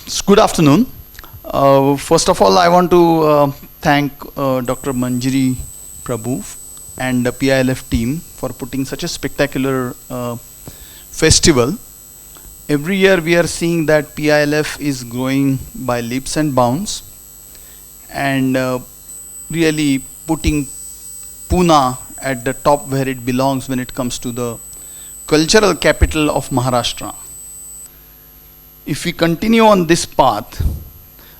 Good afternoon. First of all, I want to thank Dr. Manjari Prabhu and the PILF team for putting such a spectacular festival. Every year we are seeing that PILF is growing by leaps and bounds and really putting Pune at the top where it belongs when it comes to the cultural capital of Maharashtra. If we continue on this path,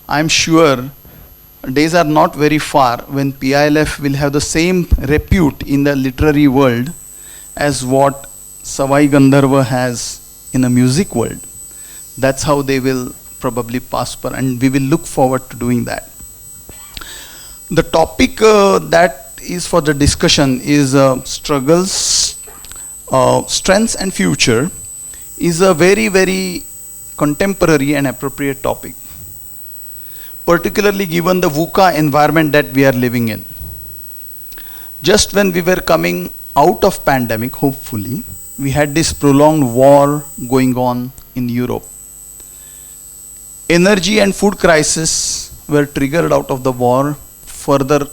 I am sure days are not very far when PILF will have the same repute in the literary world as what Savai Gandharva has in the music world. That's how they will probably prosper, and we will look forward to doing that. The topic that is for the discussion is struggles, strengths and future is a very contemporary and appropriate topic, particularly given the VUCA environment that we are living in. Just when we were coming out of pandemic, hopefully, we had this prolonged war going on in Europe. Energy and food crisis were triggered out of the war. Further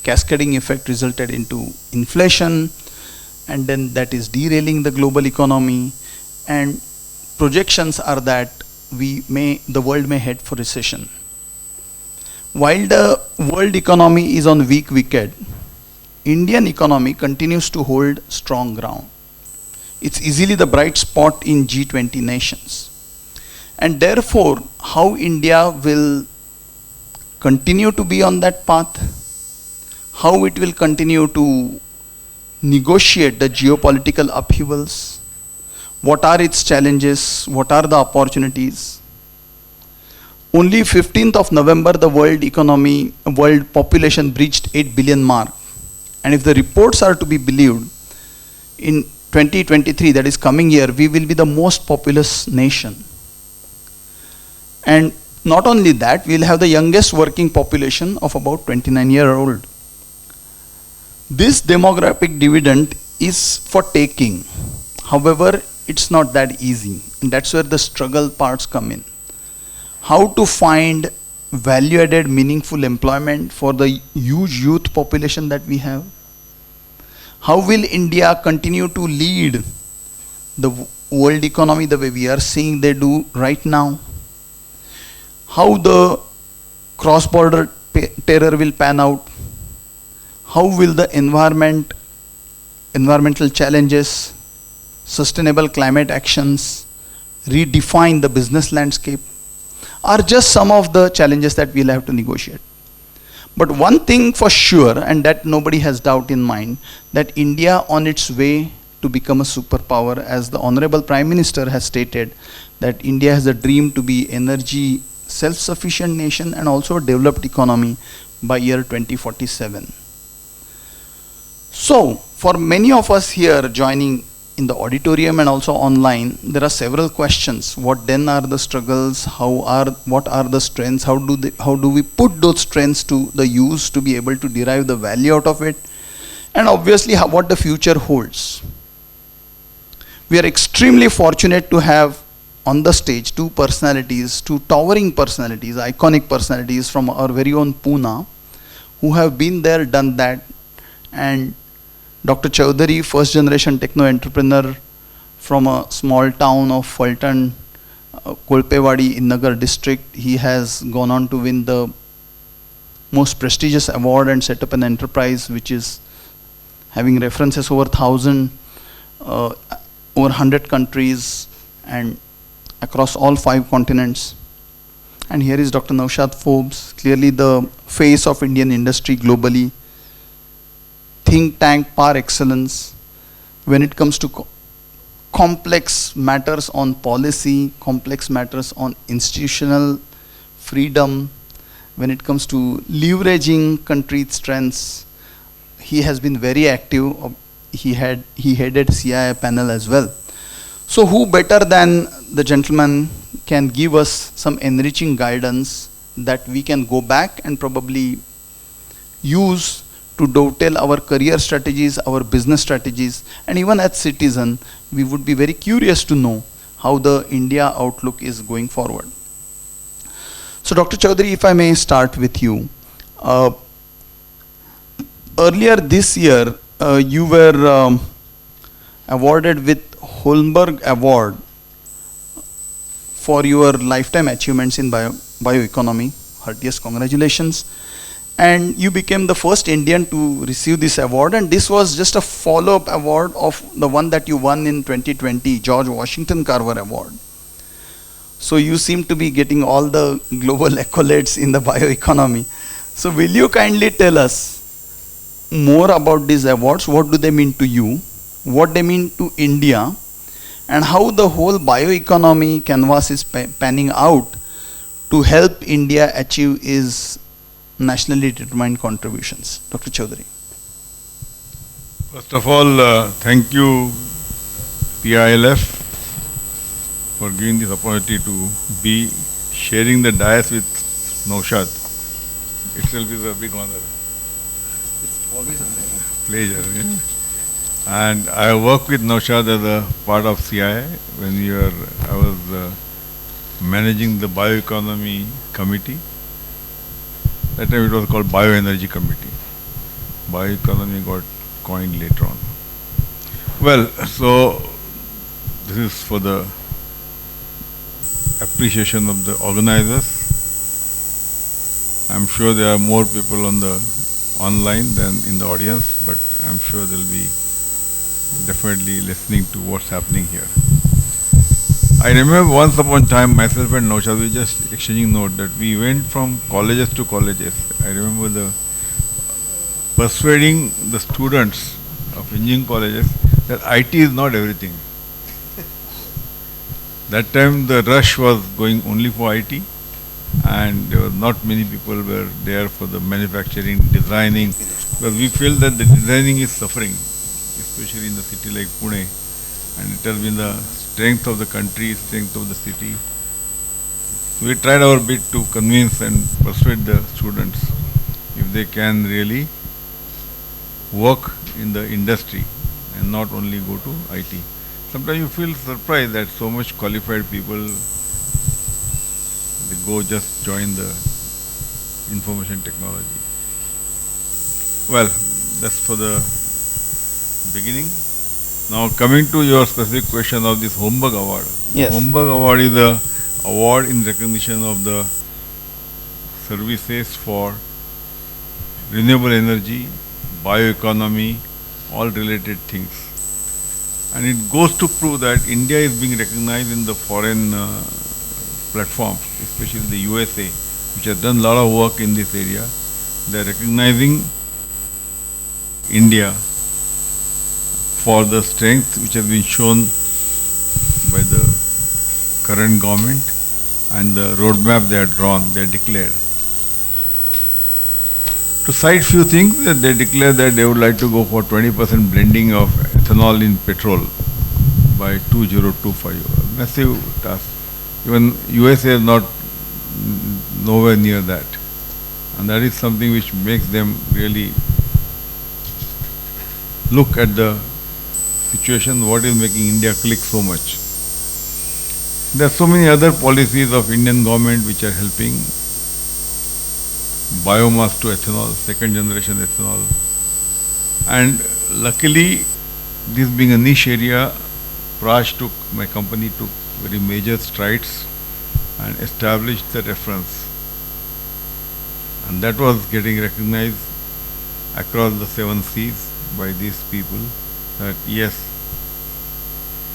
cascading effect resulted into inflation, and then that is derailing the global economy, and projections are that the world may head for recession. While the world economy is on weak wicket, Indian economy continues to hold strong ground. It's easily the bright spot in G20 nations. And therefore, how India will continue to be on that path, how it will continue to negotiate the geopolitical upheavals, what are its challenges, what are the opportunities. Only 15th of November, the world population breached 8 billion mark. And if the reports are to be believed, in 2023, that is coming year, we will be the most populous nation. And not only that, we will have the youngest working population of about 29-year-old. This demographic dividend is for taking. However, it's not that easy, and that's where the struggle parts come in. How to find value-added, meaningful employment for the huge youth population that we have? How will India continue to lead the world economy the way we are seeing they do right now? How the cross-border terror will pan out? How will the environmental challenges, sustainable climate actions, redefine the business landscape, are just some of the challenges that we'll have to negotiate. But one thing for sure, and that nobody has doubt in mind, that India on its way to become a superpower, as the Honorable Prime Minister has stated, that India has a dream to be energy self-sufficient nation and also a developed economy by year 2047. So, for many of us here joining in the auditorium and also online, there are several questions. What then are the struggles? What are the strengths? How do we put those strengths to the use to be able to derive the value out of it? And obviously, what the future holds. We are extremely fortunate to have on the stage two towering personalities, iconic personalities from our very own Pune, who have been there, done that, and Dr. Chaudhari, first generation techno entrepreneur from a small town of Fulton, Kolpewadi in Nagar district. He has gone on to win the most prestigious award and set up an enterprise which is having references over 1,000, over 100 countries and across all 5 continents. And here is Dr. Naushad Forbes, clearly the face of Indian industry globally. Think tank par excellence when it comes to complex matters on policy, complex matters on institutional freedom, when it comes to leveraging country strengths. He has been very active. He headed CII panel as well. So who better than the gentleman can give us some enriching guidance that we can go back and probably use to dovetail our career strategies, our business strategies, and even as citizen, we would be very curious to know how the India outlook is going forward. So Dr. Chaudhary, if I may start with you. Uh, Earlier this year, you were awarded with Holmberg Award for your lifetime achievements in bioeconomy. Heartiest congratulations. And you became the first Indian to receive this award, and this was just a follow-up award of the one that you won in 2020, George Washington Carver Award. So you seem to be getting all the global accolades in the bioeconomy. So will you kindly tell us more about these awards? What do they mean to you? What they mean to India? And how the whole bioeconomy canvas is panning out to help India achieve its nationally determined contributions. Dr. Chaudhary. First of all, thank you PILF for giving this opportunity to be sharing the dais with Naushad. Itself is a big honor. It's always a Pleasure. Yeah. And I worked with Naushad as a part of CIA when I was managing the bioeconomy committee. That time it was called Bioenergy Committee. Bioeconomy got coined later on. Well, so this is for the appreciation of the organizers. I'm sure there are more people on the online than in the audience, but I'm sure they'll be definitely listening to what's happening here. I remember once upon a time, myself and Naushad were just exchanging notes that we went from colleges to colleges. I remember persuading the students of engineering colleges that IT is not everything. That time the rush was going only for IT, and there were not many people were there for the manufacturing, designing, because we feel that the designing is suffering, especially in the city like Pune, and it has been the strength of the country, strength of the city. So we tried our bit to convince and persuade the students if they can really work in the industry and not only go to IT. Sometimes you feel surprised that so much qualified people, they go just join the information technology. Well, that's for the beginning. Now coming to your specific question of this Holmberg Award. Yes. Holmberg Award is the award in recognition of the services for renewable energy, bioeconomy, all related things. And it goes to prove that India is being recognized in the foreign platforms, especially the USA, which has done a lot of work in this area. They are recognizing India for the strength which has been shown by the current government and the roadmap they have drawn, they have declared. To cite few things, they declare that they would like to go for 20% blending of ethanol in petrol by 2025. A massive task. Even USA is not nowhere near that. And that is something which makes them really look at the situation, what is making India click so much. There are so many other policies of Indian government which are helping biomass to ethanol, second generation ethanol. And luckily, this being a niche area, Praj my company took very major strides and established the reference. And that was getting recognized across the 7 seas by these people that yes,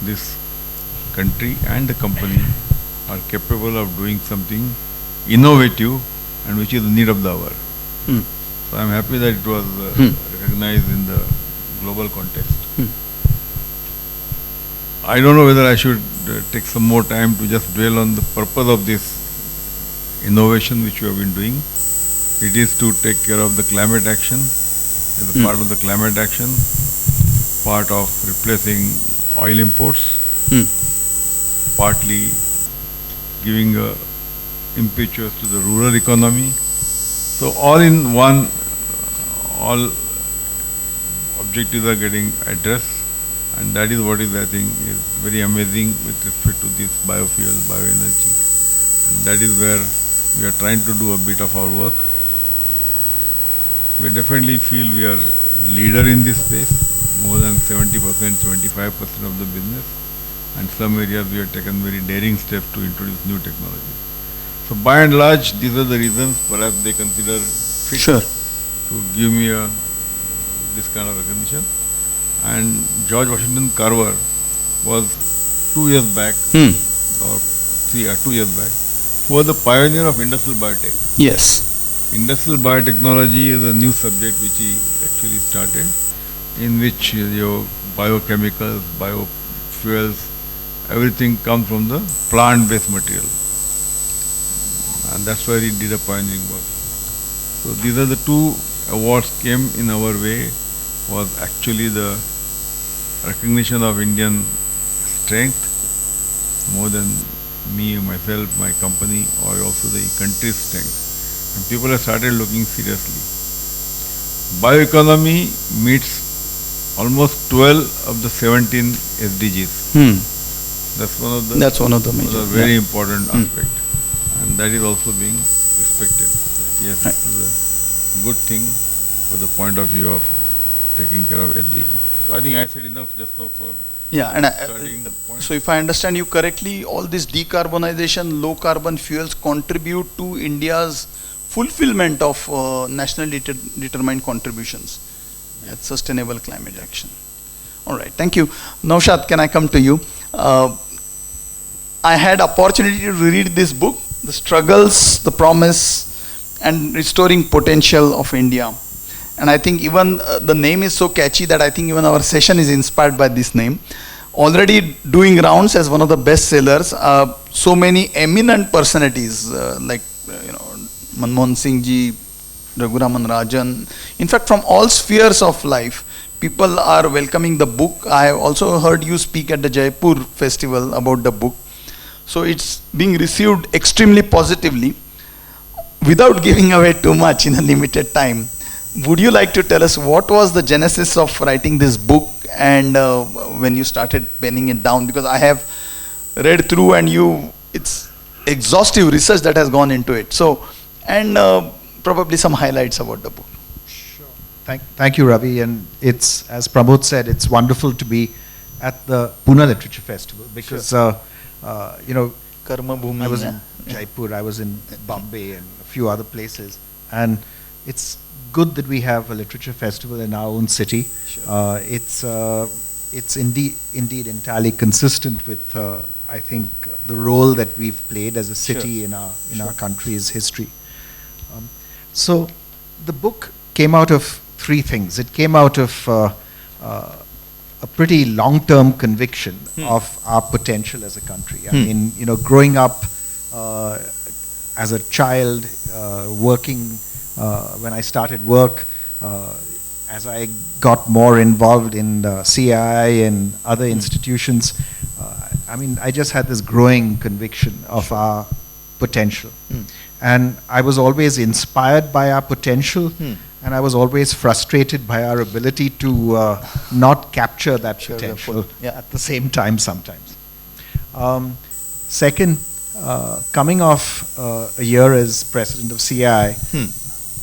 this country and the company are capable of doing something innovative and which is the need of the hour. So I am happy that it was recognized in the global context. I don't know whether I should take some more time to just dwell on the purpose of this innovation which we have been doing. It is to take care of the climate action, as a part of the climate action, part of replacing oil imports, partly giving impetus to the rural economy. So all in one, all objectives are getting addressed, and that is what is, I think, is very amazing with respect to this biofuel, bioenergy. And that is where We are trying to do a bit of our work. We definitely feel we are leader in this space, more than 70%, 25% of the business. And some areas we have taken very daring steps to introduce new technology. So by and large, these are the reasons perhaps they consider fit Sure. to give me this kind of recognition. And George Washington Carver was 2 years back, or 2 years back, who was the pioneer of industrial biotech. Yes. Industrial biotechnology is a new subject which he actually started, in which your biochemicals, biofuels, everything comes from the plant-based material. And that's where he did a pioneering work. So these are the two awards came in our way, was actually the recognition of Indian strength more than me, myself, my company, or also the country's strength. And people have started looking seriously. Bioeconomy meets almost 12 of the 17 SDGs. That's one of the major, very important aspect. And that is also being respected. That yes, this is a good thing for the point of view of taking care of SDGs. So I think I said enough just now for so if I understand you correctly, all this decarbonization, low carbon fuels contribute to India's fulfillment of nationally determined contributions at sustainable climate action. All right, thank you. Naushad, can I come to you? I had opportunity to read this book, The Struggles, the Promise, and Restoring Potential of India. And I think even the name is so catchy that I think even our session is inspired by this name. Already doing rounds as one of the best sellers. So many eminent personalities like Manmohan Singh ji, Raghuraman Rajan. In fact, from all spheres of life, people are welcoming the book. I have also heard you speak at the Jaipur festival about the book. So it's being received extremely positively. Without giving away too much in a limited time, would you like to tell us what was the genesis of writing this book and when you started penning it down? Because I have read through and it's exhaustive research that has gone into it. So, and probably some highlights about the book. Sure. Thank you, Ravi. And it's, as Pramod said, it's wonderful to be at the Pune Literature Festival because, Sure. Karma Bhumi, I was in Jaipur, I was in Bombay and a few other places. And it's good that we have a literature festival in our own city. Sure. It's indeed entirely consistent with I think the role that we've played as a city in our country's history. So the book came out of three things. It came out of a pretty long-term conviction of our potential as a country. I mean, growing up as a child, working. When I started work, as I got more involved in the CII and other institutions, I just had this growing conviction of our potential. And I was always inspired by our potential, and I was always frustrated by our ability to not capture that potential at the same time sometimes. Second, coming off a year as president of CII,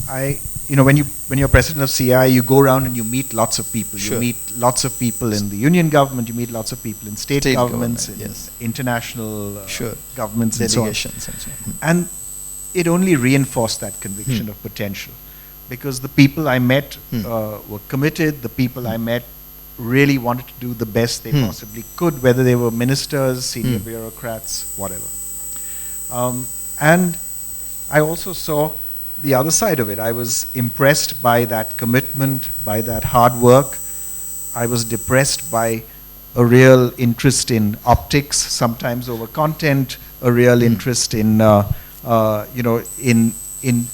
when you're president of CI, you go around and you meet lots of people. Sure. You meet lots of people in the union government. You meet lots of people in state governments, in international governments, delegations, and so on. And it only reinforced that conviction of potential, because the people I met were committed. The people I met really wanted to do the best they possibly could, whether they were ministers, senior bureaucrats, whatever. And I also saw the other side of it. I was impressed by that commitment, by that hard work. I was depressed by a real interest in optics, sometimes over content, a real interest in, in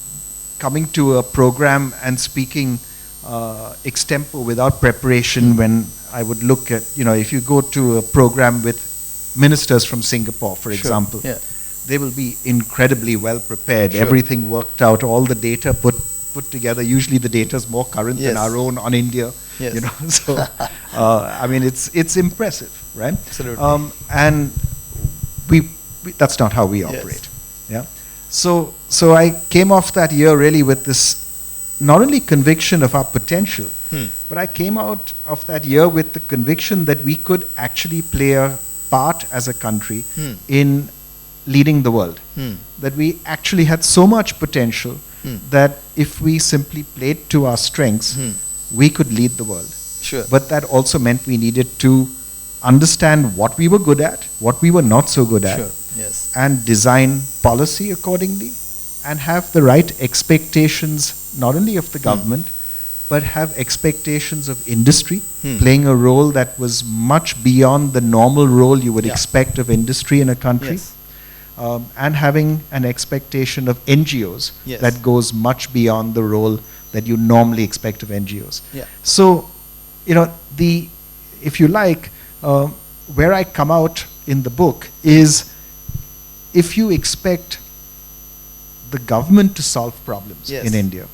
coming to a program and speaking extempore without preparation. When I would look at, if you go to a program with ministers from Singapore, for example, they will be incredibly well prepared. Everything worked out, all the data put together. Usually the data is more current than our own on India. So it's impressive, right? Absolutely. And we that's not how we operate. So I came off that year really with this not only conviction of our potential, but I came out of that year with the conviction that we could actually play a part as a country in leading the world. That we actually had so much potential that if we simply played to our strengths, we could lead the world. Sure. But that also meant we needed to understand what we were good at, what we were not so good at, Sure. Yes. and design policy accordingly, and have the right expectations not only of the government, but have expectations of industry playing a role that was much beyond the normal role you would expect of industry in a country. Yes. And having an expectation of NGOs Yes. that goes much beyond the role that you normally expect of NGOs. Yeah. So, if you like, where I come out in the book is, if you expect the government to solve problems Yes. in India,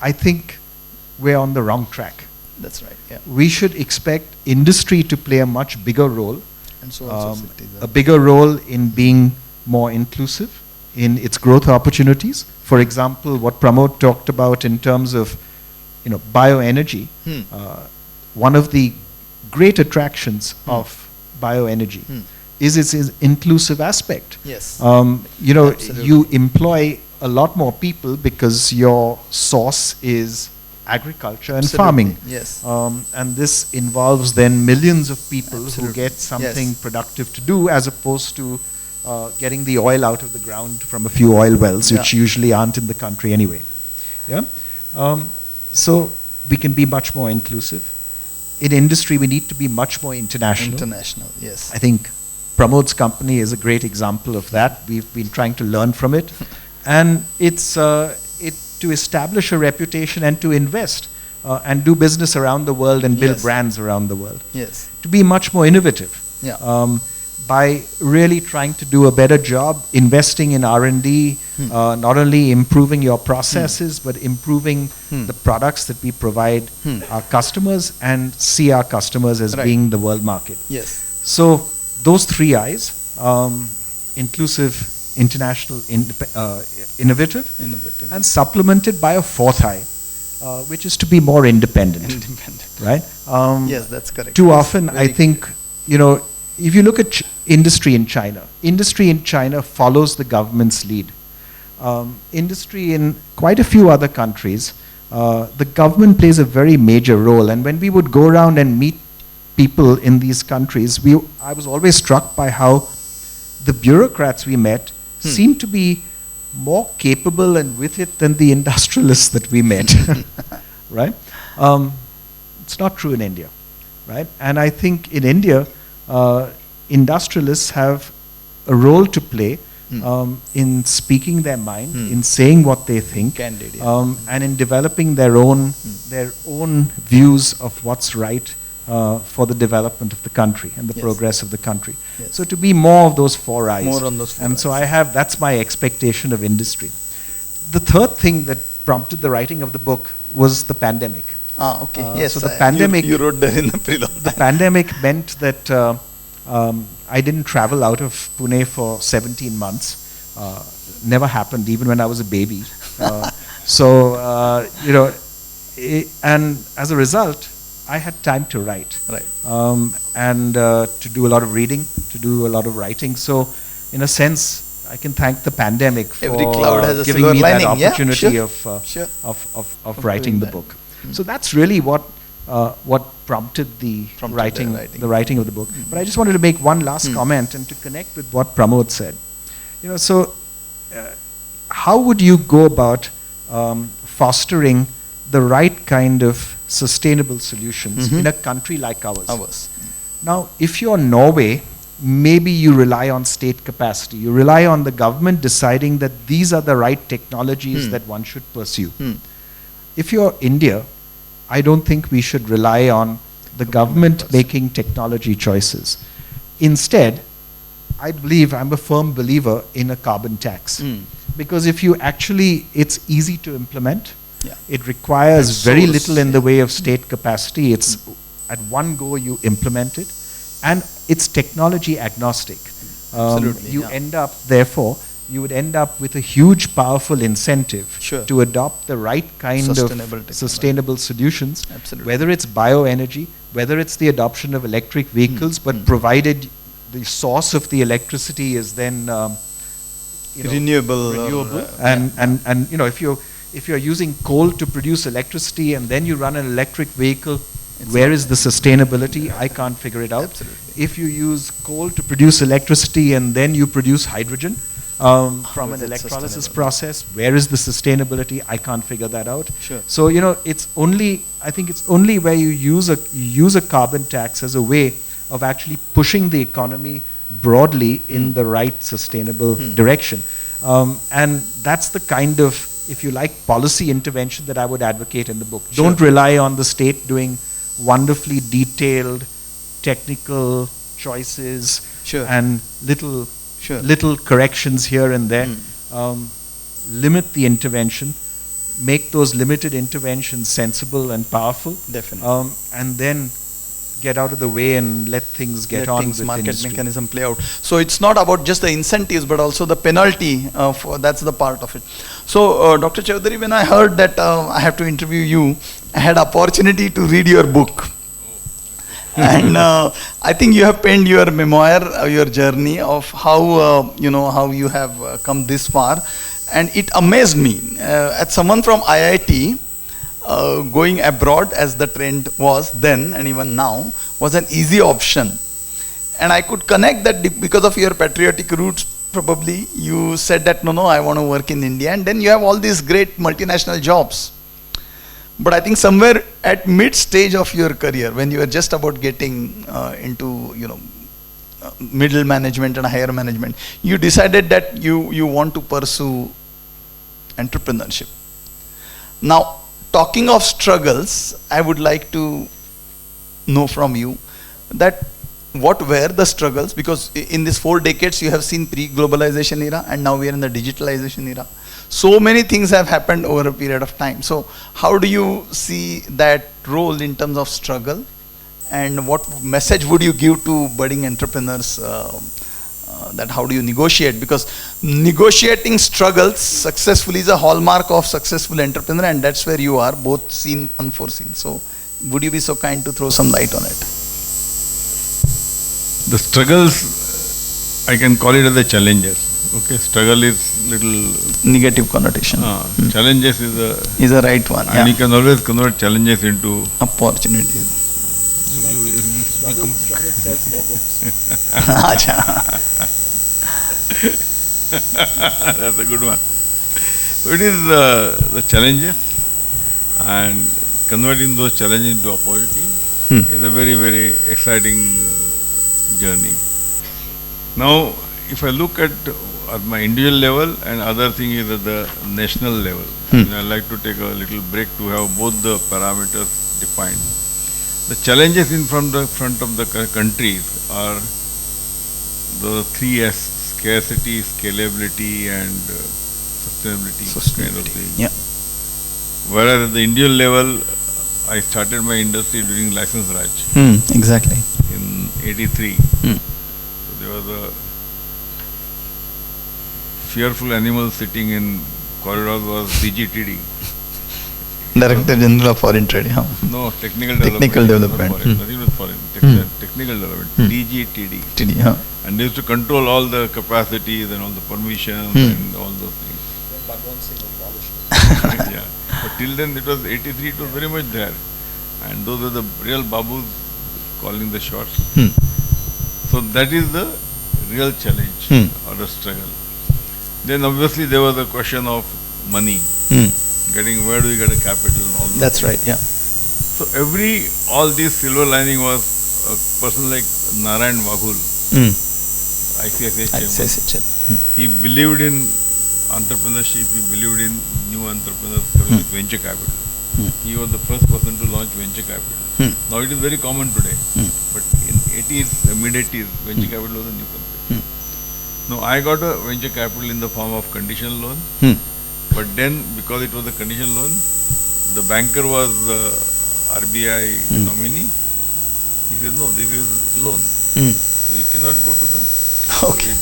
I think we're on the wrong track. That's right. Yeah. We should expect industry to play a much bigger role, And so also cities. a bigger role in being more inclusive in its growth opportunities. For example, what Pramod talked about in terms of bioenergy, one of the great attractions of bioenergy is its inclusive aspect. Yes. Absolutely. You employ a lot more people because your source is agriculture and farming. Yes. And this involves then millions of people who Absolutely. get something Yes. productive to do, as opposed to getting the oil out of the ground from a few oil wells, which usually aren't in the country anyway. Yeah. So we can be much more inclusive. In industry, we need to be much more international. International. Yes. I think Pramod's company is a great example of that. We've been trying to learn from it. And it's to establish a reputation and to invest and do business around the world and build Yes. brands around the world. Yes. To be much more innovative. Yeah. By really trying to do a better job investing in R&D, not only improving your processes, but improving the products that we provide our customers, and see our customers as Right. being the world market. Yes. So those three I's, inclusive, international, innovative, Innovative. and supplemented by a fourth I, which is to be more independent, Independent. right? Yes, that's correct. Too Yes, often, very I think, if you look at industry in China follows the government's lead. Industry in quite a few other countries, the government plays a very major role. And when we would go around and meet people in these countries, I was always struck by how the bureaucrats we met seemed to be more capable and with it than the industrialists that we met, right? It's not true in India, right? And I think in India, industrialists have a role to play in speaking their mind, in saying what they think, Candid, yeah. and in developing their own views of what's right for the development of the country and the Yes. progress of the country. Yes. So to be more of those four eyes. More on those four And so eyes. that's my expectation of industry. The third thing that prompted the writing of the book was the pandemic. Okay. Yes. so the pandemic- You wrote there in the prelude. The pandemic meant that I didn't travel out of Pune for 17 months. Never happened, even when I was a baby. And as a result, I had time to write. Right. And to do a lot of reading, to do a lot of writing. So, in a sense, I can thank the pandemic for Every cloud has a giving silver me that lining. Yeah, opportunity sure. Sure. of writing doing the that. book. So that's really what prompted the Prompted the writing of the book. But I just wanted to make one last comment and to connect with what Pramod said. How would you go about fostering the right kind of sustainable solutions in a country like ours? Now, if you're Norway, maybe you rely on state capacity. You rely on the government deciding that these are the right technologies that one should pursue. If you're India, I don't think we should rely on the government making technology choices. Instead, I'm a firm believer in a carbon tax. Because if you it's easy to implement. Yeah. It requires It's very source, little in the way of state capacity. It's at one go you implement it, and it's technology agnostic. Absolutely, You yeah. end up, therefore, you would end up with a huge, powerful incentive Sure. to adopt the right kind of Sustainable sustainable solutions, Absolutely. whether it's bioenergy, whether it's the adoption of electric vehicles, but provided the source of the electricity is then renewable. and you know, if you're using coal to produce electricity and then you run an electric vehicle, where is the sustainability? I can't figure it out. Absolutely. If you use coal to produce electricity and then you produce hydrogen from is an it electrolysis sustainable? process, where is the sustainability? I can't figure that out. Sure. So you know, I think it's only where you use a carbon tax as a way of actually pushing the economy broadly in the right sustainable direction. And that's the kind of, if you like, policy intervention that I would advocate in the book. Sure. Don't rely on the state doing wonderfully detailed technical choices Sure. and little Sure. little corrections here and there. Limit the intervention, make those limited interventions sensible and powerful, Definitely. and then get out of the way and let things get Let on things, with market industry. mechanism play out. So it's not about just the incentives, but also the penalty. That's the part of it. So, Dr. Chaudhari, when I heard that I have to interview you, I had opportunity to read your book. And I think you have penned your memoir, your journey of how how you have come this far, and it amazed me. As someone from IIT, going abroad, as the trend was then and even now, was an easy option. And I could connect that because of your patriotic roots. Probably you said that no, I want to work in India, and then you have all these great multinational jobs. But I think somewhere at mid stage of your career, when you were just about getting into middle management and higher management, you decided that you want to pursue entrepreneurship. Now, talking of struggles, I would like to know from you that what were the struggles, because in these 4 decades you have seen pre-globalization era and now we are in the digitalization era. So many things have happened over a period of time. So how do you see that role in terms of struggle, and what message would you give to budding entrepreneurs, that how do you negotiate? Because negotiating struggles successfully is a hallmark of successful entrepreneur, and that's where you are, both seen, unforeseen. So would you be so kind to throw some light on it? The struggles, I can call it as the challenges. Okay, struggle is little Negative connotation. Challenges Is a right one. and you can always convert challenges into Opportunities. Acha. That's a good one. So it is the challenges, and converting those challenges into opportunity is a very, very exciting journey. Now, if I look at my individual level, and other thing is at the national level, I'd like to take a little break to have both the parameters defined. The challenges in front of the countries are the 3 S: scarcity, scalability, and sustainability kind of thing. Yeah. Whereas at the individual level, I started my industry during license Raj Exactly. in 83. So there was a fearful animal sitting in corridors was DGTD. Director General of Foreign Trade. Yeah. No, technical Technical development. development. Not foreign, nothing was foreign. Technical development. DGTD. TD, yeah. And they used to control all the capacities and all the permissions and all those things. Yeah. But till then it was 83, it was very much there. And those were the real babus calling the shots. So that is the real challenge or the struggle. Then obviously there was a question of money. Getting, where do we get a capital and all that. That's right, yeah. So all this silver lining was a person like Narayan Vaghul, ICICI chairman. He believed in entrepreneurship, he believed in new entrepreneurs coming with venture capital. He was the first person to launch venture capital. Now it is very common today, but in 80s, mid-80s, venture capital was a new concept. Now I got a venture capital in the form of conditional loan, but then because it was a conditional loan, the banker was RBI nominee. He said, no, this is loan. So you cannot go to the... Okay.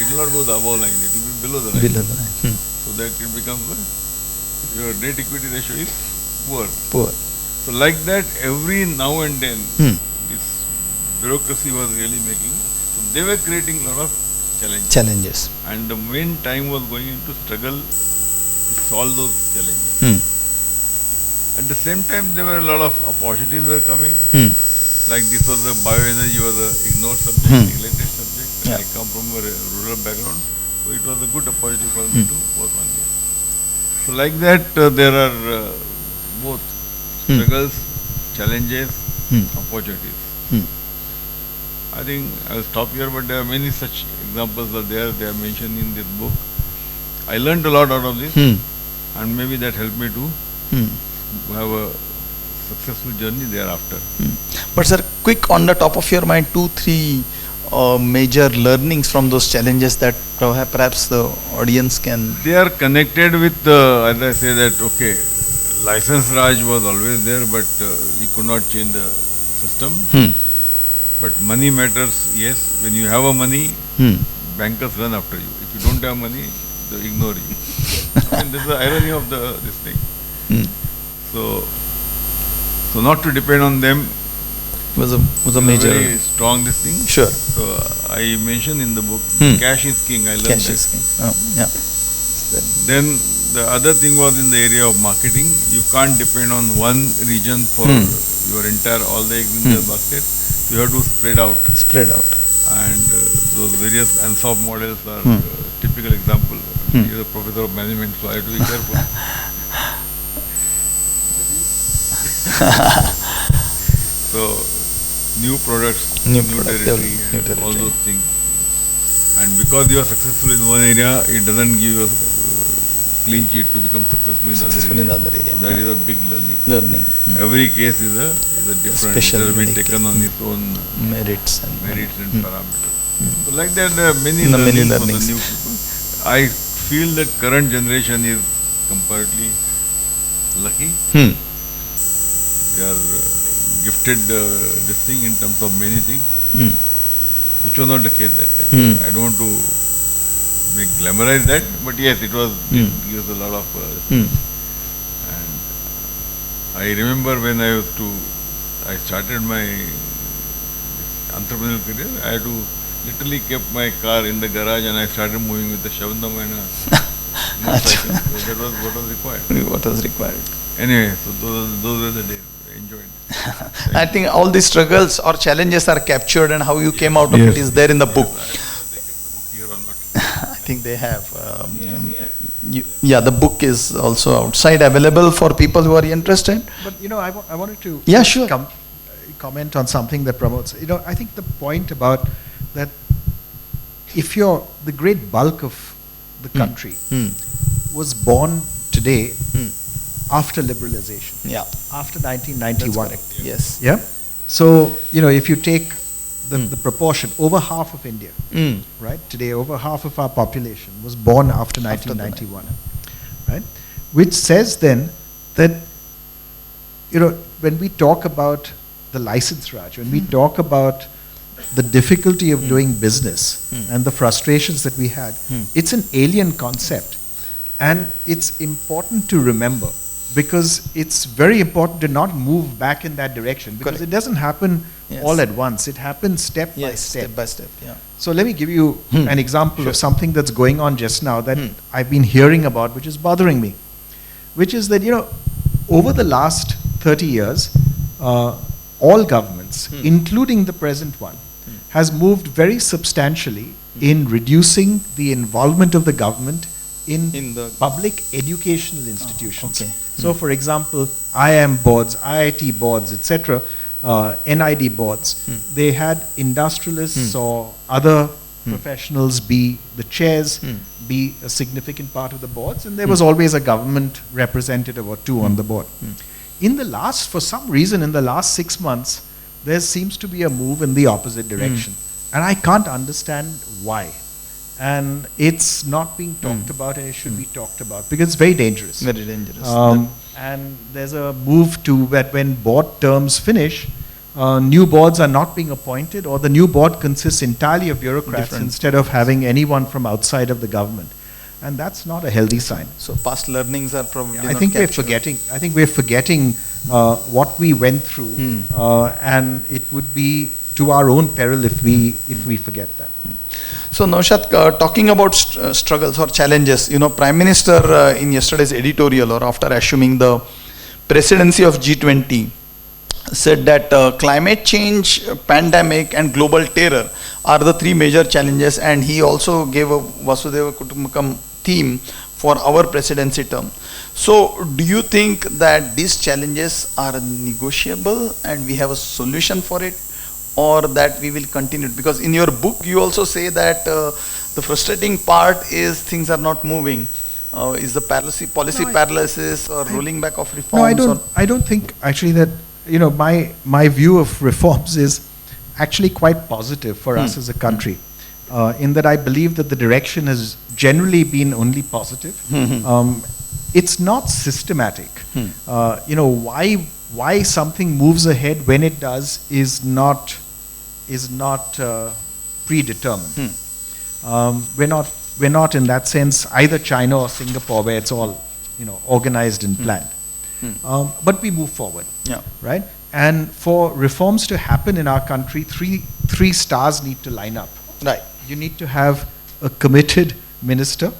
It will not go the above line. It will be below the line. Below the line. So that it becomes your debt equity ratio is poor. Poor. So like that, every now and then, Hmm. this bureaucracy was really making. So they were creating a lot of challenges. Challenges. And the main time was going into struggle to solve those challenges. Hmm. At the same time, there were a lot of opportunities were coming. Hmm. Like this was the bioenergy was a ignored subject, Hmm. neglected subject. Yeah. I come from a rural background, so it was a good opportunity for me to work on this. So like that, there are both struggles, challenges, opportunities. I think I'll stop here, but there are many such examples are there. They are mentioned in this book. I learned a lot out of this, and maybe that helped me to have a successful journey thereafter. But sir, quick on the top of your mind, 2-3 major learnings from those challenges that perhaps the audience can. They are connected with, as I say that, okay, license Raj was always there, but he could not change the system. But money matters, yes. When you have a money, bankers run after you. If you don't have money, they ignore you. I mean, this is the irony of this thing. So not to depend on them was a major. Very strong this thing. Sure. So I mentioned in the book, cash is king. I learned Cash that. is king. Oh, yeah. Then the other thing was in the area of marketing. You can't depend on one region for your entire all the eggs in the basket. You have to spread out. Spread out. And those various ANSOP models are typical example. He is a professor of management, so I have to be careful. So new products, new territory, and all those things. And because you are successful in one area, it doesn't give you a clean sheet to become successful in other area. So that is a big learning. Every case is a different. Special, it has been taken on its own merits and parameters. So like that, there are many learnings for the new people. I feel that current generation is comparatively lucky. They are gifted this thing in terms of many things, which was not the case that time. I don't want to glamorize that, but yes, it gives a lot of and I remember when I started my entrepreneurial career, I had to literally keep my car in the garage and I started moving with the Shavandam and a motorcycle. So that was what was required. What was required. Anyway, so those were the days. I enjoyed it. I think all these struggles or challenges are captured, and how you came out of it is there in the book. I think they have. The book is also outside, available for people who are interested. But I wanted to comment on something that Pramod said. I think the point about that, if the great bulk of the country was born today after liberalization, after 1991. That's correct. Yes. Yeah. So if you take the proportion, over half of India, right? Today, over half of our population was born after 1991, right? Which says then that, when we talk about the license Raj, when we talk about the difficulty of doing business and the frustrations that we had, it's an alien concept. And it's important to remember, because it's very important to not move back in that direction, because it doesn't happen all at once. It happens step by step. Step by step, So let me give you an example of something that's going on just now that I've been hearing about, which is bothering me, which is that, over the last 30 years, all governments, including the present one, has moved very substantially in reducing the involvement of the government in the public educational institutions. So, for example, IIM boards, IIT boards, etc., NID boards, they had industrialists or other professionals be the chairs, be a significant part of the boards, and there was always a government representative or two on the board. For some reason, in the last 6 months, there seems to be a move in the opposite direction. And I can't understand why. And it's not being talked about, and it should be talked about, because it's very dangerous. Very dangerous. And there's a move to that when board terms finish, new boards are not being appointed, or the new board consists entirely of bureaucrats instead of having anyone from outside of the government. and that's not a healthy sign. So past learnings are probably I not think we're captured. forgetting. I think we're forgetting what we went through, and it would be to our own peril if we forget that. So Naushad, talking about struggles or challenges, Prime Minister in yesterday's editorial or after assuming the presidency of G20 said that climate change, pandemic and global terror are the three major challenges, and he also gave a Vasudhaiva Kutumbakam theme for our presidency term. So do you think that these challenges are negotiable and we have a solution for it, or that we will continue? Because in your book you also say that the frustrating part is things are not moving. Is the policy paralysis or rolling back of reforms? No, I don't think actually that, my view of reforms is actually quite positive for us as a country, in that I believe that the direction has generally been only positive. It's not systematic. Why something moves ahead when it does is not predetermined. We're not in that sense either China or Singapore, where it's all organized and planned. But we move forward, right? And for reforms to happen in our country, three stars need to line up. Right. You need to have a committed minister.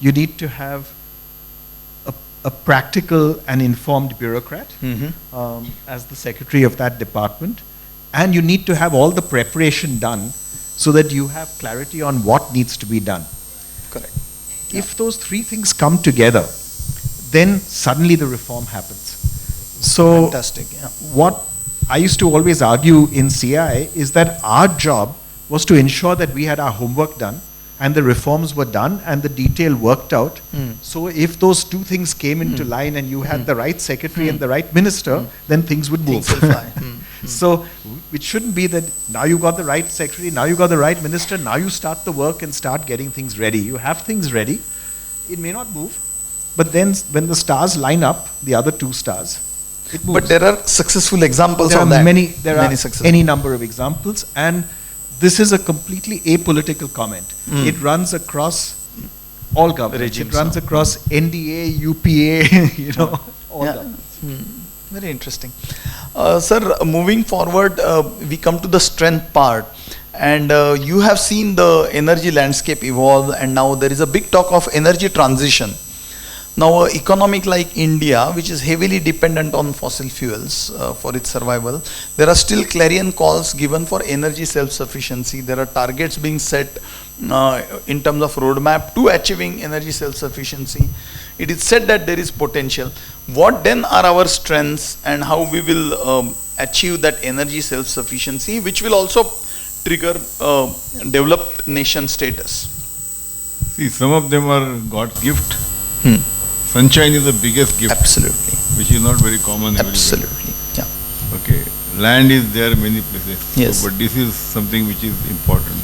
You need to have a practical and informed bureaucrat as the secretary of that department. And you need to have all the preparation done so that you have clarity on what needs to be done. Correct. If those three things come together, then suddenly the reform happens. So Fantastic. Yeah. what I used to always argue in CI is that our job was to ensure that we had our homework done and the reforms were done and the detail worked out. So if those two things came into line and you had the right secretary and the right minister, then things would move. Things will fly. So it shouldn't be that now you got the right secretary, now you got the right minister, now you start the work and start getting things ready. You have things ready. It may not move, but then when the stars line up, the other two stars, it moves. But there are successful examples There of are that. there are successful. any number of examples, and this is a completely apolitical comment. It runs across all governments. Regimes, It runs across NDA, UPA, all Yeah. governments. Very interesting. Sir, moving forward, we come to the strength part, and you have seen the energy landscape evolve, and now there is a big talk of energy transition. Now, an economic like India, which is heavily dependent on fossil fuels for its survival, there are still clarion calls given for energy self-sufficiency. There are targets being set in terms of roadmap to achieving energy self-sufficiency. It is said that there is potential. What then are our strengths, and how we will achieve that energy self-sufficiency, which will also trigger developed nation status? See, some of them are God's gift. Sunshine is the biggest gift. Absolutely. Which is not very common everywhere. Absolutely. Yeah. Okay. Land is there many places. Yes. So, but this is something which is important.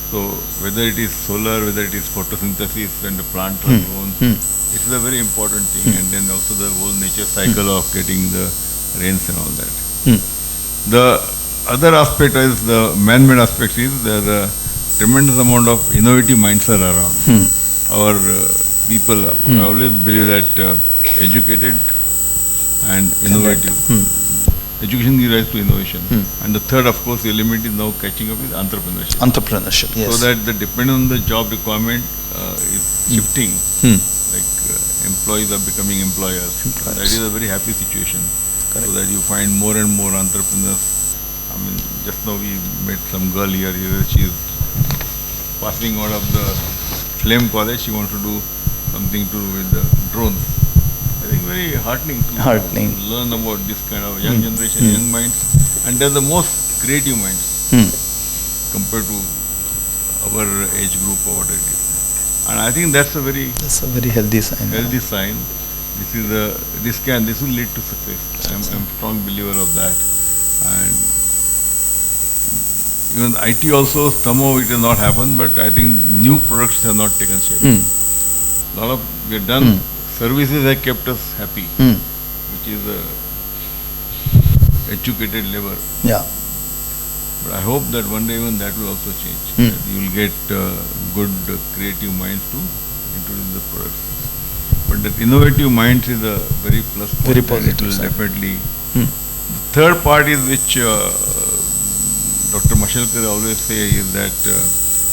So whether it is solar, whether it is photosynthesis and the plant are grown, it is a very important thing. And then also the whole nature cycle of getting the rains and all that. The other aspect is the man-made aspect is there are a tremendous amount of innovative minds are around. Our people, I always believe that educated and innovative. Education gives rise to innovation. And the third, of course, element is now catching up with entrepreneurship. Entrepreneurship, yes. So that the depending on the job requirement is shifting. Like employees are becoming employers. That is a very happy situation. Correct. So that you find more and more entrepreneurs. I mean, just now we met some girl here. She is passing out of the Flame College. She wants to do something to do with the drones. I think very heartening to learn about this kind of young generation, young minds, and they're the most creative minds compared to our age group or whatever it is. And I think that's a very healthy sign. Healthy sign. This will lead to success. I'm a strong believer of that. And even IT also, somehow it has not happened, but I think new products have not taken shape. We have done services have kept us happy, which is educated labor. Yeah. But I hope that one day even that will also change. That you will get good creative minds into introduce the products. But that innovative mind is a very plus point. Very and positive it will side. definitely. The third part is which Dr. Mashelkar always say is that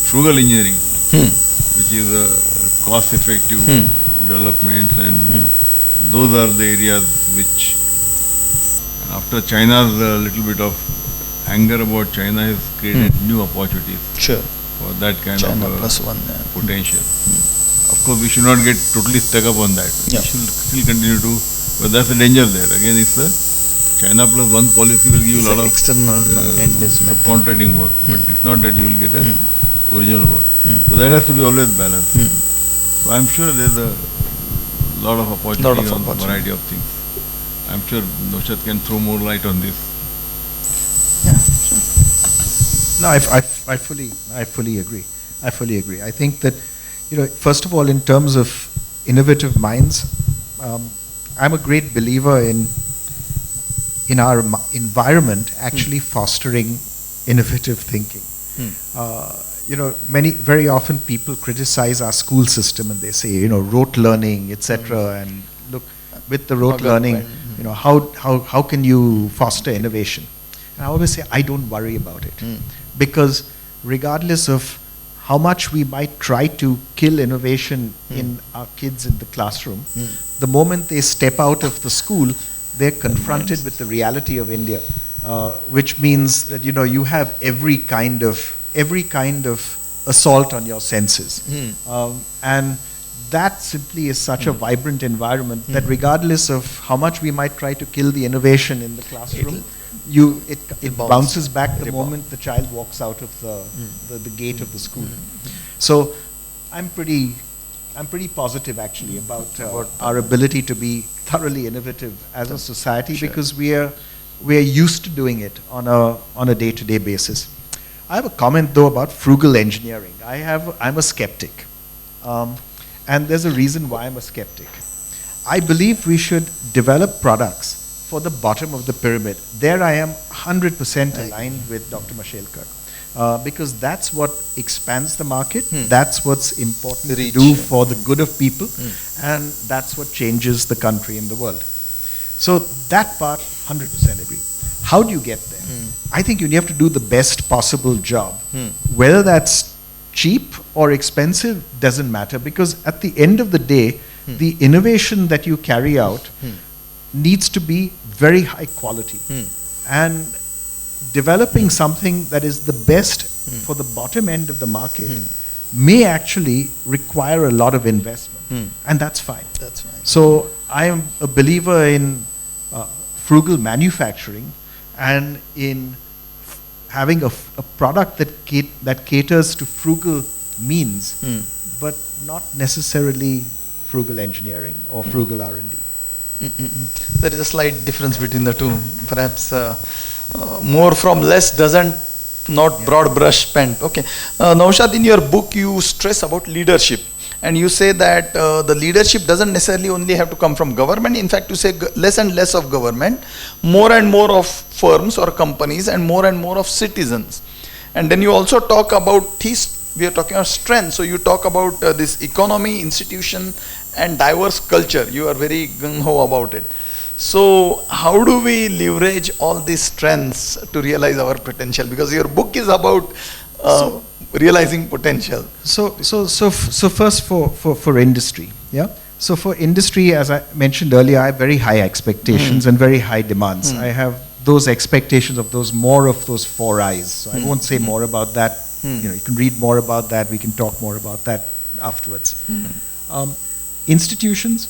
frugal engineering, which is a cost-effective developments, and those are the areas which, after China's little bit of anger about China, has created new opportunities Sure. for that kind China of plus one. potential. Of course, we should not get totally stuck up on that. Yeah. We should still continue to, but that's the danger there. Again, it's a China plus one policy will give you a lot of external investment. contracting work, but it's not that you will get a original work. So that has to be always balanced. So I'm sure there's a lot of opportunity on a variety of things. I'm sure Naushad can throw more light on this. Yeah, sure. No, I fully agree. I fully agree. I think that, first of all, in terms of innovative minds, I'm a great believer in our environment actually fostering innovative thinking. Very often people criticize our school system and they say, rote learning, etc. And look, with the rote learning, how can you foster innovation? And I always say, I don't worry about it. Because regardless of how much we might try to kill innovation in our kids in the classroom, the moment they step out of the school, they're confronted with the reality of India, which means that, you have every kind of assault on your senses. And that simply is such a vibrant environment that regardless of how much we might try to kill the innovation in the classroom, it bounces back the moment the child walks out of the gate of the school. So I'm pretty positive actually about our ability to be thoroughly innovative as a society, because we are used to doing it on a day-to-day basis. I have a comment though about frugal engineering. I'm a skeptic, and there's a reason why I'm a skeptic. I believe we should develop products for the bottom of the pyramid. There I am 100% aligned with Dr. Mashelkar, because that's what expands the market, that's what's important to do for the good of people, and that's what changes the country and the world. So that part, 100% agree. How do you get there? I think you have to do the best possible job. Whether that's cheap or expensive doesn't matter, because at the end of the day, the innovation that you carry out needs to be very high quality. And developing something that is the best for the bottom end of the market may actually require a lot of investment, and that's fine. That's fine. So I am a believer in frugal manufacturing and in having a product that caters to frugal means, but not necessarily frugal engineering or frugal R&D. There is a slight difference between the two. Perhaps more from less doesn't, not broad brush paint. Okay. Naushad, in your book you stress about leadership, and you say that the leadership doesn't necessarily only have to come from government. In fact, you say less and less of government, more and more of firms or companies, and more of citizens. And then you also talk about we are talking about strength. So you talk about this economy, institution, and diverse culture. You are very gung-ho about it. So how do we leverage all these strengths to realize our potential? Because your book is about realizing potential. So first for industry, yeah. So for industry, as I mentioned earlier, I have very high expectations and very high demands. I have those expectations of more of those 4 eyes. So I won't say more about that. You can read more about that. We can talk more about that afterwards. Institutions.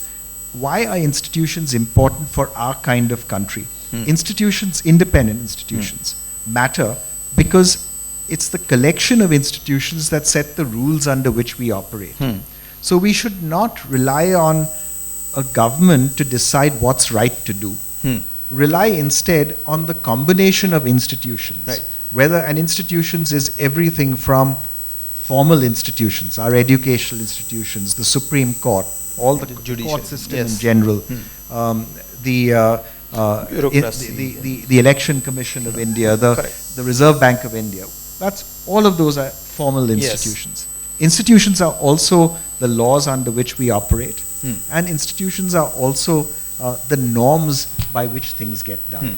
Why are institutions important for our kind of country? Institutions, independent institutions, matter because it's the collection of institutions that set the rules under which we operate. So we should not rely on a government to decide what's right to do. Rely instead on the combination of institutions. Right. And institutions is everything from formal institutions, our educational institutions, the Supreme Court, all the court system in general, the Election Commission of India, the Reserve Bank of India. All of those are formal institutions. institutions are also the laws under which we operate, and institutions are also the norms by which things get done.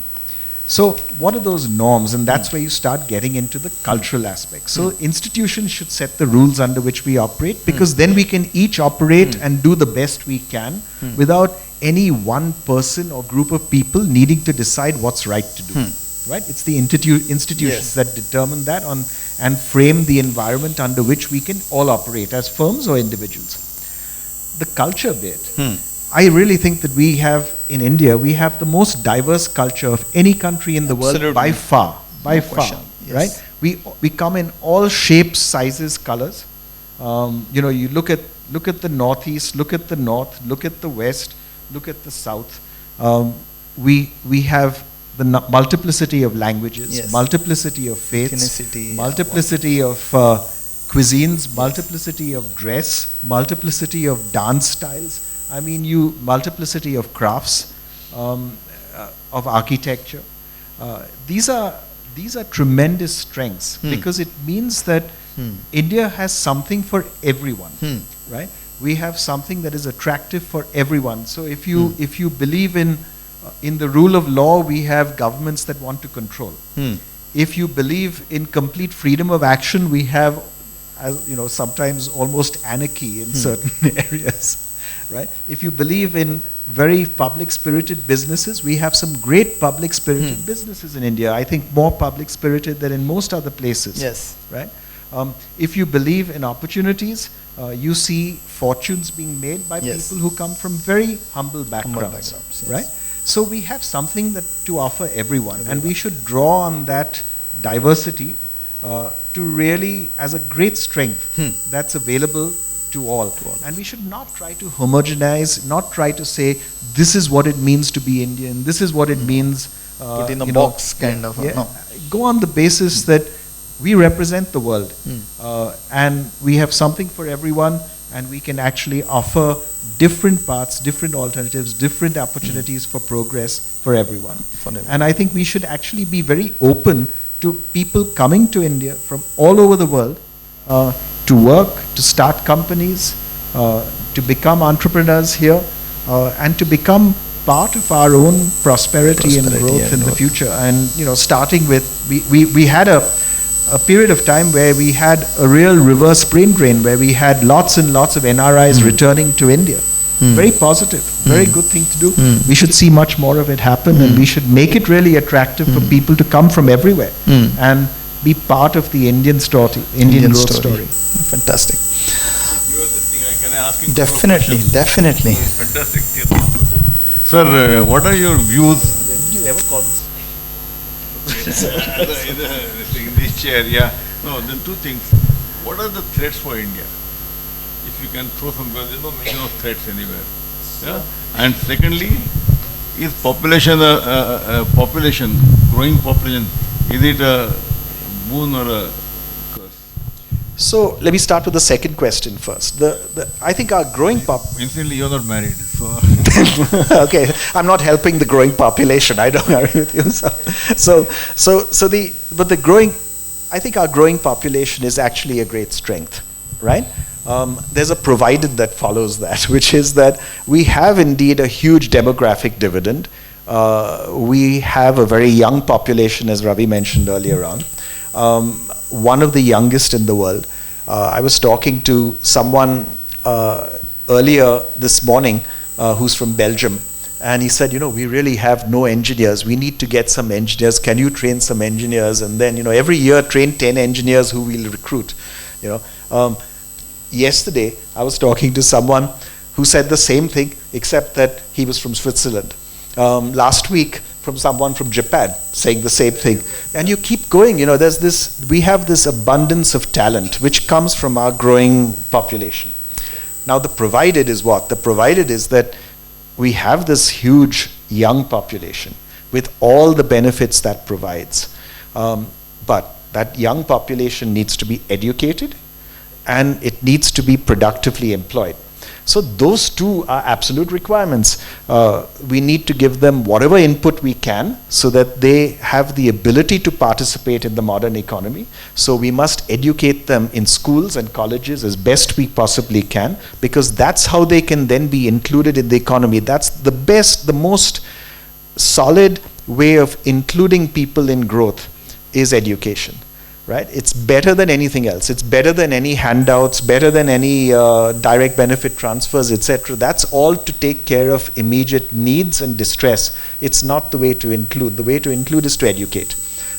So what are those norms? And that's where you start getting into the cultural aspect. So institutions should set the rules under which we operate, because then we can each operate and do the best we can without any one person or group of people needing to decide what's right to do. Right? It's the institutions that determine that and frame the environment under which we can all operate as firms or individuals. The culture bit, I really think that we have, in India, we have the most diverse culture of any country in the world by far. By far, right? We come in all shapes, sizes, colors. You look at the northeast, look at the north, look at the west, look at the south. We have the multiplicity of languages, multiplicity of faiths, multiplicity of cuisines, multiplicity of dress, multiplicity of dance styles. I mean, multiplicity of crafts, of architecture. These are tremendous strengths, because it means that India has something for everyone, right? We have something that is attractive for everyone. So if you believe in the rule of law, we have governments that want to control. If you believe in complete freedom of action, we have, sometimes almost anarchy in certain areas. Right? If you believe in very public-spirited businesses, we have some great public-spirited businesses in India. I think more public-spirited than in most other places. Yes. Right? If you believe in opportunities, you see fortunes being made by people who come from very humble backgrounds. Right? So we have something to offer everyone, and we should draw on that diversity to really, as a great strength that's available to all. And we should not try to homogenize, not try to say, this is what it means to be Indian, this is what it means. Put in a box, kind of. No. Go on the basis that we represent the world, and we have something for everyone, and we can actually offer different paths, different alternatives, different opportunities for progress for everyone. And I think we should actually be very open to people coming to India from all over the world, to work, to start companies, to become entrepreneurs here, and to become part of our own prosperity and growth in the future. And starting with, we had a period of time where we had a real reverse brain drain, where we had lots and lots of NRIs returning to India. Very positive, very good thing to do. We should see much more of it happen, and we should make it really attractive for people to come from everywhere and be part of the Indian growth story. Fantastic. You are the thing. Can I ask you? Definitely. Fantastic. Sir, what are your views? Did you ever call me? in this chair, yeah. No, then two things. What are the threats for India? If you can throw some, there's no mention of threats anywhere. Yeah. And secondly, is growing population, is it a boon or a curse? So let me start with the second question first. I think our growing Incidentally, you're not married, so okay, I'm not helping the growing population. I don't agree with you. I think our growing population is actually a great strength, right? There's a provided that follows that, which is that we have indeed a huge demographic dividend. We have a very young population, as Ravi mentioned earlier on. One of the youngest in the world. I was talking to someone earlier this morning who's from Belgium, and he said, we really have no engineers. We need to get some engineers. Can you train some engineers? And then, every year train 10 engineers who we'll recruit. Yesterday, I was talking to someone who said the same thing, except that he was from Switzerland. Last week, from someone from Japan saying the same thing. And you keep going, we have this abundance of talent which comes from our growing population. Now the provided is what? The provided is that we have this huge young population with all the benefits that provides. But that young population needs to be educated, and it needs to be productively employed. So those two are absolute requirements. We need to give them whatever input we can so that they have the ability to participate in the modern economy. So we must educate them in schools and colleges as best we possibly can, because that's how they can then be included in the economy. That's the best, the most solid way of including people in growth is education. Right? It's better than anything else. It's better than any handouts, better than any direct benefit transfers, etc. That's all to take care of immediate needs and distress. It's not the way to include. The way to include is to educate.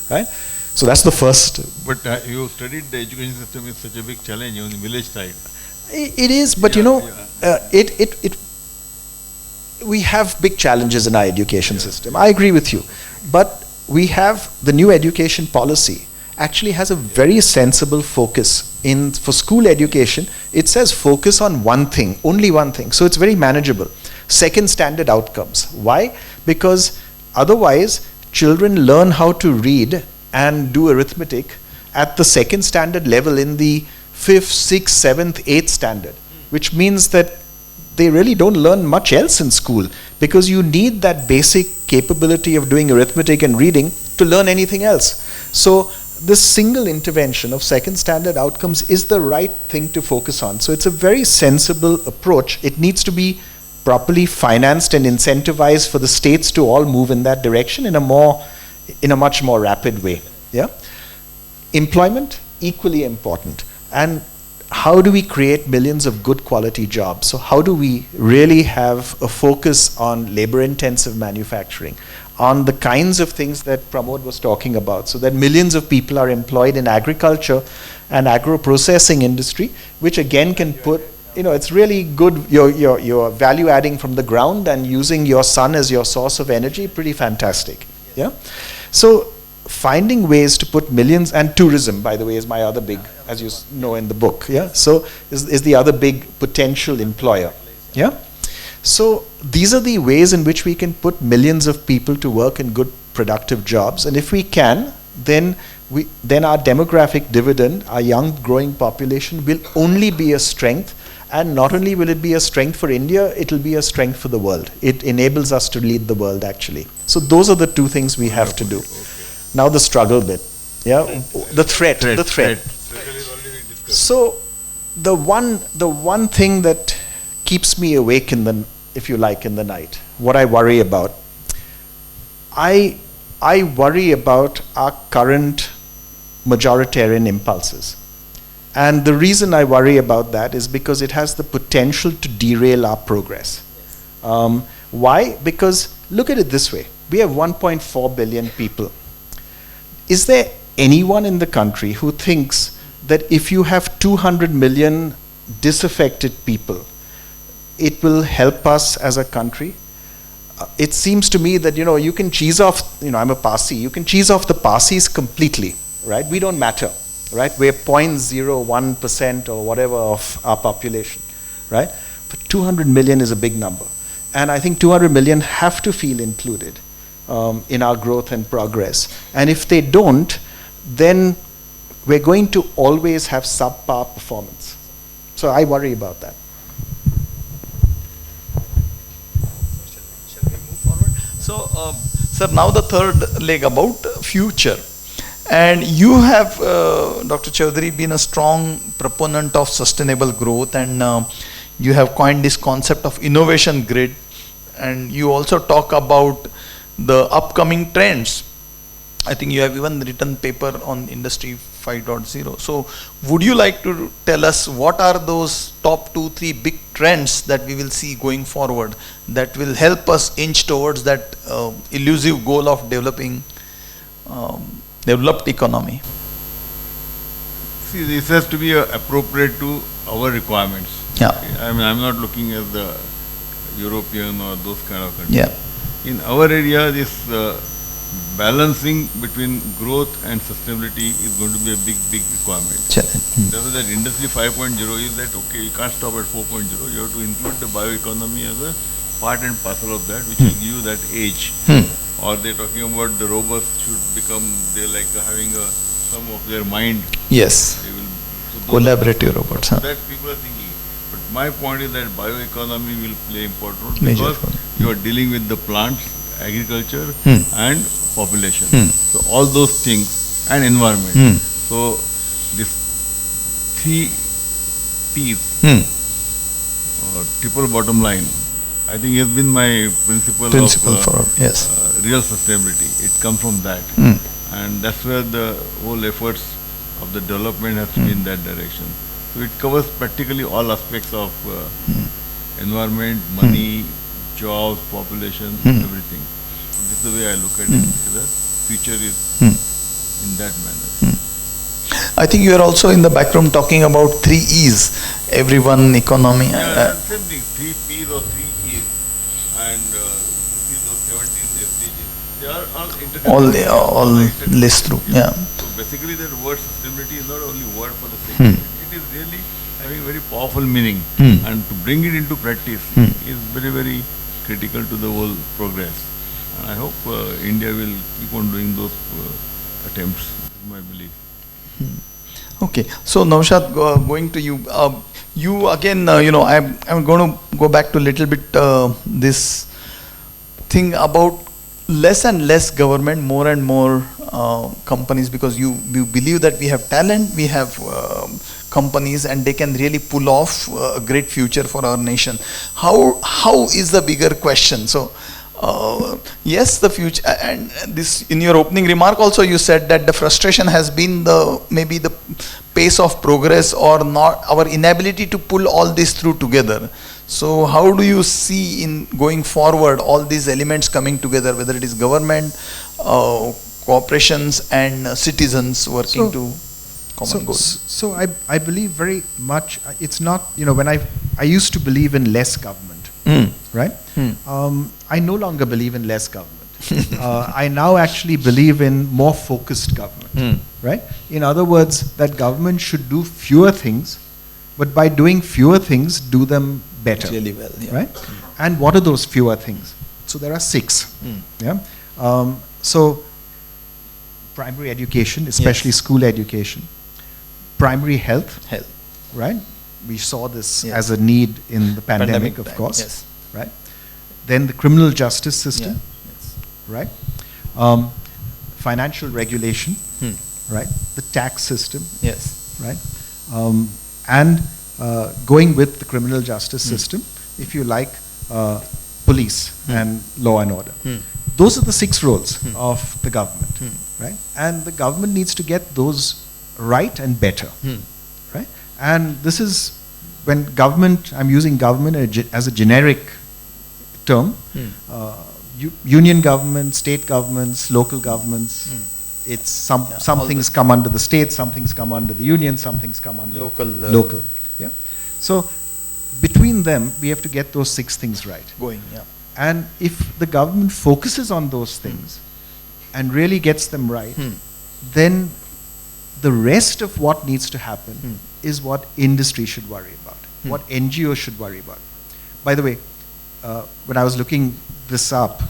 Right? So that's the first. But you studied the education system is such a big challenge on the village side. It is, but you know, we have big challenges in our education system. I agree with you. But we have the new education policy actually has a very sensible focus for school education. It says focus on one thing, only one thing. So it's very manageable. Second standard outcomes. Why? Because otherwise children learn how to read and do arithmetic at the second standard level in the 5th, 6th, 7th, 8th standard, which means that they really don't learn much else in school, because you need that basic capability of doing arithmetic and reading to learn anything else. So this single intervention of second standard outcomes is the right thing to focus on. So it's a very sensible approach. It needs to be properly financed and incentivized for the states to all move in that direction in a much more rapid way. Yeah? Employment, equally important. And how do we create millions of good quality jobs? So how do we really have a focus on labor intensive manufacturing, on the kinds of things that Pramod was talking about, so that millions of people are employed in agriculture and agro-processing industry, which again can put, you know, it's really good, you're value adding from the ground and using your sun as your source of energy, pretty fantastic. Yeah? So finding ways to put millions, and tourism, by the way, is my other big, as you know in the book, yeah? So is the other big potential employer, yeah? So these are the ways in which we can put millions of people to work in good productive jobs, and if we can, then our demographic dividend, our young growing population, will only be a strength. And not only will it be a strength for India, it will be a strength for the world. It enables us to lead the world, actually. So those are the two things we have to do. Okay. Now the struggle bit, yeah, the threat. So the one thing that keeps me awake in the, if you like, in the night, what I worry about, I worry about our current majoritarian impulses. And the reason I worry about that is because it has the potential to derail our progress. Why? Because look at it this way. We have 1.4 billion people. Is there anyone in the country who thinks that if you have 200 million disaffected people, it will help us as a country? It seems to me that, you know, you can cheese off, you know, I'm a Parsi, you can cheese off the Parsis completely, right? We don't matter, right? We're 0.01% or whatever of our population, right? But 200 million is a big number. And I think 200 million have to feel included in our growth and progress. And if they don't, then we're going to always have subpar performance. So I worry about that. Shall we move forward? So, sir, now the third leg about future. And you have, Dr. Chaudhary, been a strong proponent of sustainable growth, and you have coined this concept of innovation grid, and you also talk about the upcoming trends. I think you have even written paper on Industry 5.0. So would you like to tell us what are those top 2-3 big trends that we will see going forward that will help us inch towards that elusive goal of developing developed economy? See, this has to be appropriate to our requirements. Yeah. Okay? I mean, I'm not looking at the European or those kind of countries. Yeah. In our area, this balancing between growth and sustainability is going to be a big requirement. Therefore, that Industry 5.0 is that, okay, you can't stop at 4.0. You have to include the bioeconomy as a part and parcel of that, which will give you that edge. Or they're talking about the robots should become, they're like having some of their mind. Yes. They will, collaborative robots. That people are thinking. But my point is that bioeconomy will play important role Major because role. you are dealing with the plants, agriculture, and population. Hmm. So all those things and environment. Hmm. So this three P's, triple bottom line, I think has been my principle of for yes. real sustainability. It comes from that, and that's where the whole efforts of the development has to be in that direction. So it covers practically all aspects of environment, money, jobs, population, everything. So this is the way I look at it. The future is in that manner. I think you are also in the back room talking about 3 E's, everyone, economy. Yeah, same thing, 3 P's or 3 E's, and you see those 17 SDGs, they are all interconnected. all list through. Yeah. So basically the word sustainability is not only word for the sake of it, it is really having very powerful meaning, and to bring it into practice is very, very critical to the whole progress. And I hope India will keep on doing those attempts, is my belief. Okay, so Naushad, going to you. You again, I'm going to go back to a little bit this thing about less and less government, more and more companies, because you believe that we have talent, we have companies, and they can really pull off a great future for our nation. How is the bigger question? So. Yes, the future, and this in your opening remark also you said that the frustration has been maybe the pace of progress or not our inability to pull all this through together. So how do you see in going forward all these elements coming together, whether it is government, corporations and citizens working to common goals? So I believe very much, it's not, when I used to believe in less government. Right? I no longer believe in less government. I now actually believe in more focused government. Right? In other words, that government should do fewer things, but by doing fewer things, do them better. Really well. Yeah. Right? And what are those fewer things? So there are 6. Yeah. So primary education, especially school education, primary health. Right? We saw this as a need in the pandemic, of course. Yes. Right? Then the criminal justice system. Right? Financial regulation. Right? The tax system. Yes. Right? And going with the criminal justice system, if you like, police and law and order. Those are the 6 roles of the government. Right? And the government needs to get those right and better. Right? And this is when government, I'm using government as a generic term, union government, state governments, local governments, it's some things come under the state, some things come under the union, some things come under local. Yeah. So between them, we have to get those 6 things right. And if the government focuses on those things and really gets them right, then the rest of what needs to happen is what industry should worry about, what NGOs should worry about. By the way, when I was looking this up,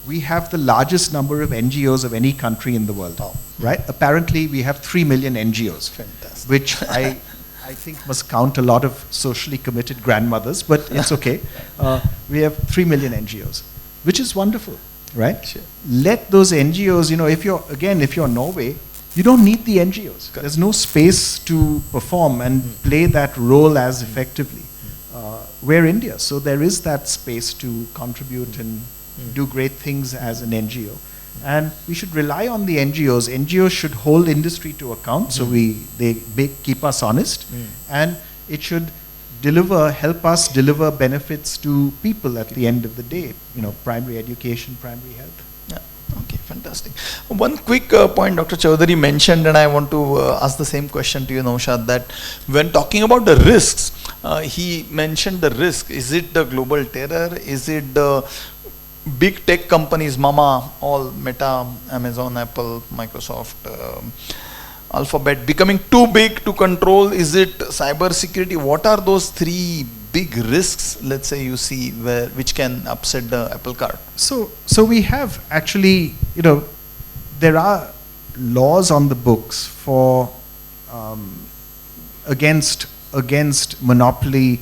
we have the largest number of NGOs of any country in the world. Right? Apparently, we have 3 million NGOs, which I think must count a lot of socially committed grandmothers, but it's okay. We have 3 million NGOs, which is wonderful, right? Sure. Let those NGOs, if you're Norway, you don't need the NGOs. There's no space to perform and play that role as effectively. We're India, so there is that space to contribute and do great things as an NGO. And we should rely on the NGOs. NGOs should hold industry to account, so they keep us honest. And it should help us deliver benefits to people at the end of the day. Primary education, primary health. Okay, fantastic. One quick point Dr. Chaudhari mentioned, and I want to ask the same question to you, Naushad, that when talking about the risks, he mentioned the risk. Is it the global terror? Is it the big tech companies, all Meta, Amazon, Apple, Microsoft, Alphabet, becoming too big to control? Is it cyber security? What are those 3 big risks, let's say, you see which can upset the apple cart? So we have actually, there are laws on the books for against monopoly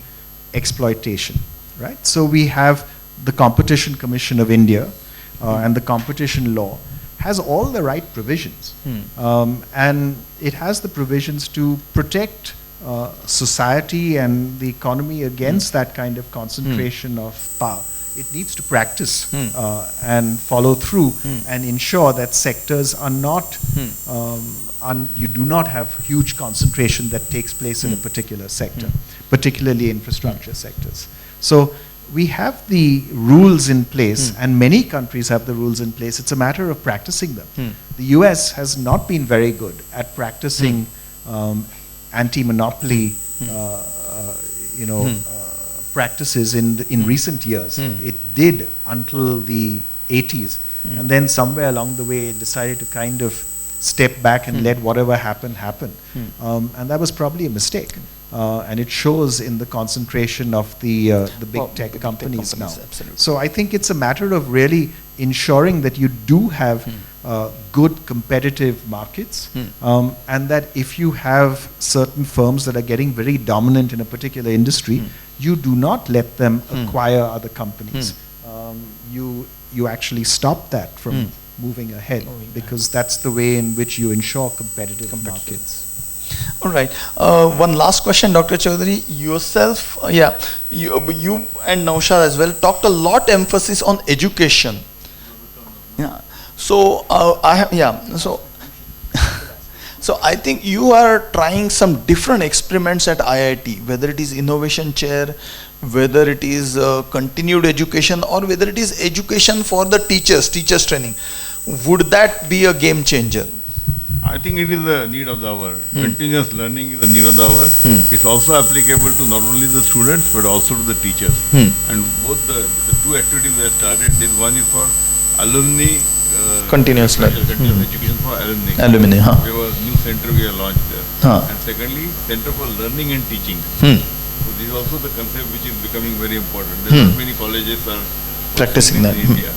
exploitation, right? So we have the Competition Commission of India and the competition law has all the right provisions. And it has the provisions to protect society and the economy against that kind of concentration of power. It needs to practice and follow through and ensure that sectors are not, you do not have huge concentration that takes place in a particular sector, particularly infrastructure sectors. So we have the rules in place, and many countries have the rules in place. It's a matter of practicing them. The US has not been very good at practicing anti-monopoly, practices in recent years. It did until the 80s, and then somewhere along the way it decided to kind of step back and let whatever happen. And that was probably a mistake. And it shows in the concentration of the big tech companies now. Absolutely. So I think it's a matter of really ensuring that you do have good competitive markets, and that if you have certain firms that are getting very dominant in a particular industry, you do not let them acquire other companies. You actually stop that from moving ahead, because that's the way in which you ensure competitive markets. All right. One last question, Dr. Chaudhary. Yourself, you and Naushad as well talked a lot emphasis on education. Yeah. So So I think you are trying some different experiments at IIT, whether it is innovation chair, whether it is continued education, or whether it is education for the teachers training. Would that be a game changer? I think it is the need of the hour. Continuous learning is the need of the hour. It's also applicable to not only the students but also to the teachers. And both the two activities we have started, this one is for alumni continuous learning. Continuous education for alumni. We have a new center we have launched there. And secondly, Center for Learning and Teaching. So this is also the concept which is becoming very important. There are not many colleges are practicing that in India.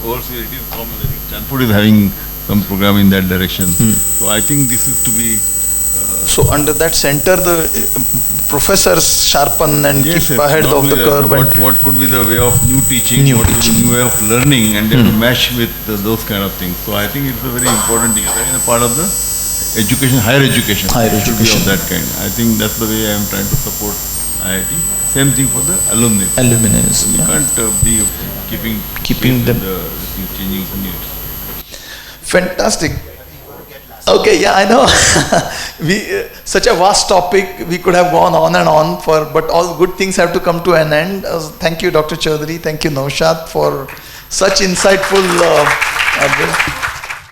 Overseas it is common. I think Stanford is having some program in that direction. So I think this is to be... so under that center, the professors sharpen and keep ahead of the curve. What could be the way of new teaching, what is the new way of learning, and then to match with those kind of things. So I think it's a very important thing. That is a part of the education, higher education. Of that kind. I think that's the way I am trying to support IIT. Same thing for the alumni. So you can't be keeping them changing needs. Fantastic. Okay, I know. Such a vast topic, we could have gone on and on but all good things have to come to an end. Thank you, Dr. Chaudhary. Thank you, Naushad, for such insightful.